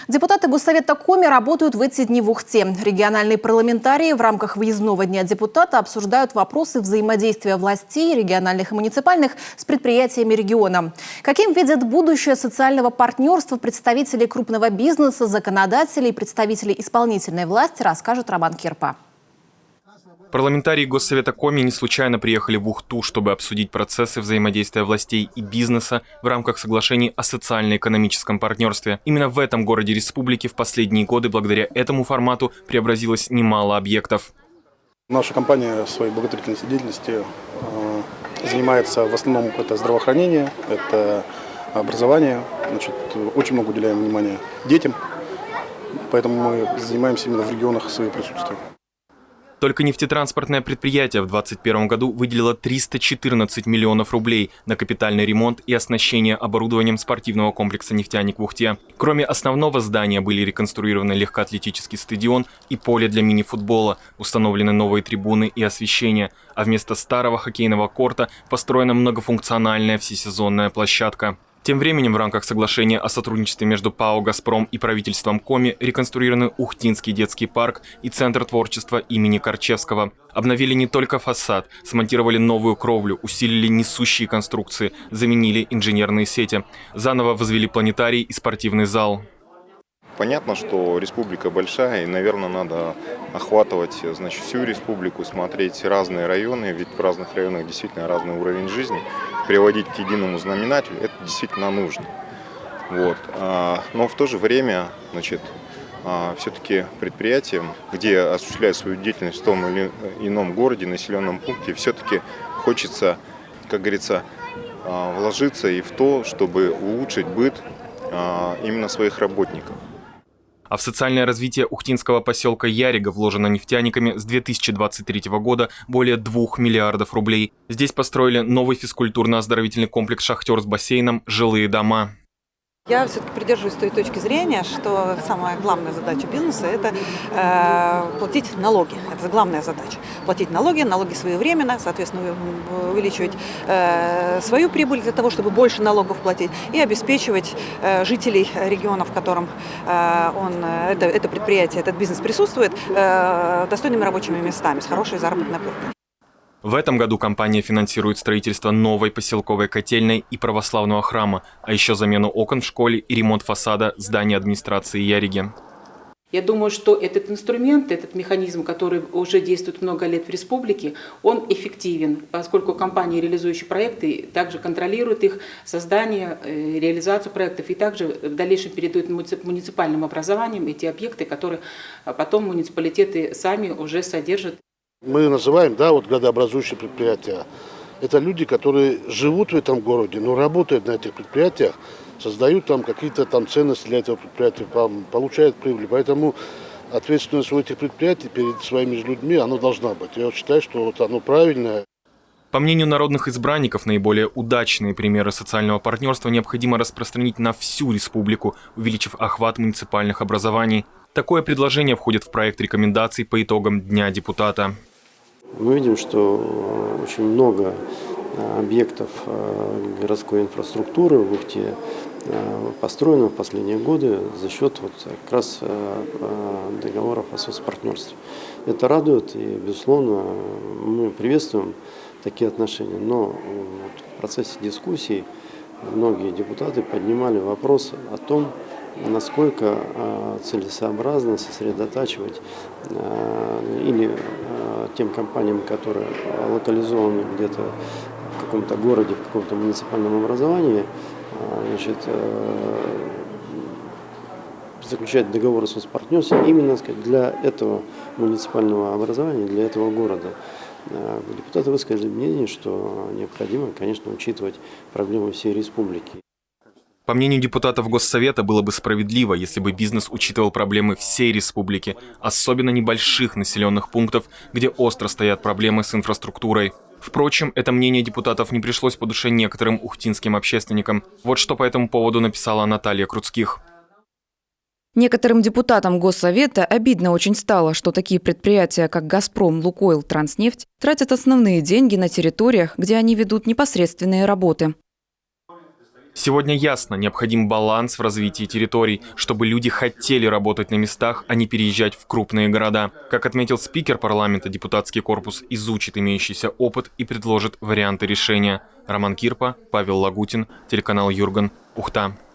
Депутаты Госсовета Коми работают в эти дни в Ухте. Региональные парламентарии в рамках выездного дня депутата обсуждают вопросы взаимодействия властей, региональных и муниципальных, с предприятиями региона. Каким видят будущее социального партнерства представители крупного бизнеса, законодателей и представителей исполнительной власти, расскажет Роман Кирпа. Парламентарии Госсовета Коми не случайно приехали в Ухту, чтобы обсудить процессы взаимодействия властей и бизнеса в рамках соглашений о социально-экономическом партнерстве. Именно в этом городе республики в последние годы благодаря этому формату преобразилось немало объектов. Наша компания своей благотворительной деятельностью занимается в основном это здравоохранение, это образование. Очень много уделяем внимания детям, поэтому мы занимаемся именно в регионах своего присутствия. Только нефтетранспортное предприятие в 2021 году выделило 314 миллионов рублей на капитальный ремонт и оснащение оборудованием спортивного комплекса «Нефтяник» в Ухте. Кроме основного здания были реконструированы легкоатлетический стадион и поле для мини-футбола, установлены новые трибуны и освещение, а вместо старого хоккейного корта построена многофункциональная всесезонная площадка. Тем временем в рамках соглашения о сотрудничестве между ПАО «Газпром» и правительством Коми реконструированы Ухтинский детский парк и Центр творчества имени Корчевского. Обновили не только фасад, смонтировали новую кровлю, усилили несущие конструкции, заменили инженерные сети. Заново возвели планетарий и спортивный зал. Понятно, что республика большая, и, наверное, надо охватывать, всю республику, смотреть разные районы, ведь в разных районах действительно разный уровень жизни. Приводить к единому знаменателю это действительно нужно. Но в то же время, все-таки предприятиям, где осуществляют свою деятельность в том или ином городе, населенном пункте, все-таки хочется, как говорится, вложиться и в то, чтобы улучшить быт именно своих работников. А в социальное развитие ухтинского поселка Ярига вложено нефтяниками с 2023 года более 2 миллиардов рублей. Здесь построили новый физкультурно-оздоровительный комплекс «Шахтер» с бассейном, жилые дома. Я все-таки придерживаюсь той точки зрения, что самая главная задача бизнеса – это платить налоги. Это главная задача. Платить налоги своевременно, соответственно, увеличивать свою прибыль для того, чтобы больше налогов платить, и обеспечивать жителей регионов, в котором это предприятие, этот бизнес присутствует, достойными рабочими местами, с хорошей заработной платой. В этом году компания финансирует строительство новой поселковой котельной и православного храма, а еще замену окон в школе и ремонт фасада здания администрации Яриги. Я думаю, что этот инструмент, этот механизм, который уже действует много лет в республике, он эффективен, поскольку компании, реализующие проекты, также контролируют их создание, реализацию проектов и также в дальнейшем передают муниципальным образованиям эти объекты, которые потом муниципалитеты сами уже содержат. Мы называем, градообразующие предприятия. Это люди, которые живут в этом городе, но работают на этих предприятиях, создают там какие-то ценности для этого предприятия, получают прибыль. Поэтому ответственность у этих предприятий перед своими же людьми, она должна быть. Я считаю, что оно правильное. По мнению народных избранников, наиболее удачные примеры социального партнерства необходимо распространить на всю республику, увеличив охват муниципальных образований. Такое предложение входит в проект рекомендаций по итогам Дня депутата. Мы видим, что очень много объектов городской инфраструктуры в Ухте построено в последние годы за счет как раз договоров о соцпартнерстве. Это радует, и, безусловно, мы приветствуем такие отношения. Но в процессе дискуссий многие депутаты поднимали вопрос о том, насколько целесообразно сосредотачивать или тем компаниям, которые локализованы где-то в каком-то городе, в каком-то муниципальном образовании, заключать договоры с партнерством именно для этого муниципального образования, для этого города. Депутаты высказали мнение, что необходимо, конечно, учитывать проблемы всей республики. По мнению депутатов Госсовета, было бы справедливо, если бы бизнес учитывал проблемы всей республики, особенно небольших населенных пунктов, где остро стоят проблемы с инфраструктурой. Впрочем, это мнение депутатов не пришлось по душе некоторым ухтинским общественникам. Вот что по этому поводу написала Наталья Круцких. Некоторым депутатам Госсовета обидно очень стало, что такие предприятия, как «Газпром», «Лукойл», «Транснефть» тратят основные деньги на территориях, где они ведут непосредственные работы. Сегодня ясно, необходим баланс в развитии территорий, чтобы люди хотели работать на местах, а не переезжать в крупные города. Как отметил спикер парламента, депутатский корпус изучит имеющийся опыт и предложит варианты решения. Роман Кирпа, Павел Лагутин, телеканал Юрган, Ухта.